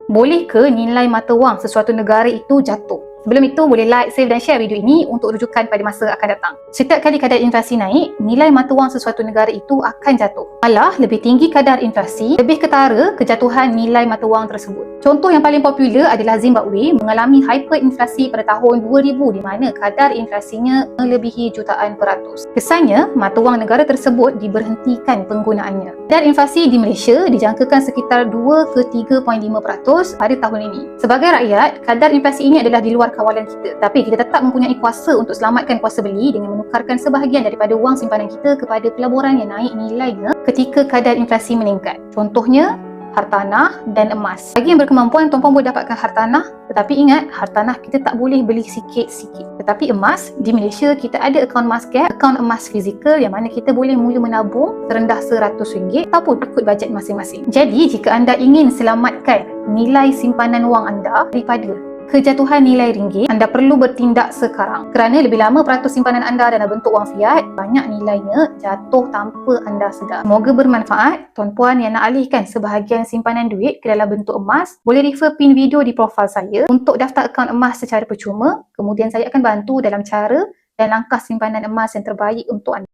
Boleh ke nilai mata wang sesuatu negara itu jatuh? Sebelum itu, boleh like, save dan share video ini untuk rujukan pada masa akan datang. Setiap kali kadar inflasi naik, nilai mata wang sesuatu negara itu akan jatuh. Malah, lebih tinggi kadar inflasi, lebih ketara kejatuhan nilai mata wang tersebut. Contoh yang paling popular adalah Zimbabwe mengalami hyperinflasi pada tahun 2000 di mana kadar inflasinya melebihi jutaan peratus. Kesannya, mata wang negara tersebut diberhentikan penggunaannya. Kadar inflasi di Malaysia dijangkakan sekitar 2 ke 3.5% pada tahun ini. Sebagai rakyat, kadar inflasi ini adalah di luar kawalan kita. Tapi kita tetap mempunyai kuasa untuk selamatkan kuasa beli dengan menukarkan sebahagian daripada wang simpanan kita kepada pelaburan yang naik nilainya ketika kadar inflasi meningkat. Contohnya, hartanah dan emas. Bagi yang berkemampuan, tuan-puan boleh dapatkan hartanah, tetapi ingat, hartanah kita tak boleh beli sikit-sikit. Tetapi emas, di Malaysia kita ada akaun Emasgap, akaun emas fizikal yang mana kita boleh mula menabung serendah RM100 ataupun ikut bajet masing-masing. Jadi, jika anda ingin selamatkan nilai simpanan wang anda daripada kejatuhan nilai ringgit, anda perlu bertindak sekarang. Kerana lebih lama peratus simpanan anda dalam bentuk wang fiat, banyak nilainya jatuh tanpa anda sedar. Semoga bermanfaat. Tuan-puan yang nak alihkan sebahagian simpanan duit ke dalam bentuk emas, boleh refer pin video di profil saya untuk daftar akaun emas secara percuma. Kemudian saya akan bantu dalam cara dan langkah simpanan emas yang terbaik untuk anda.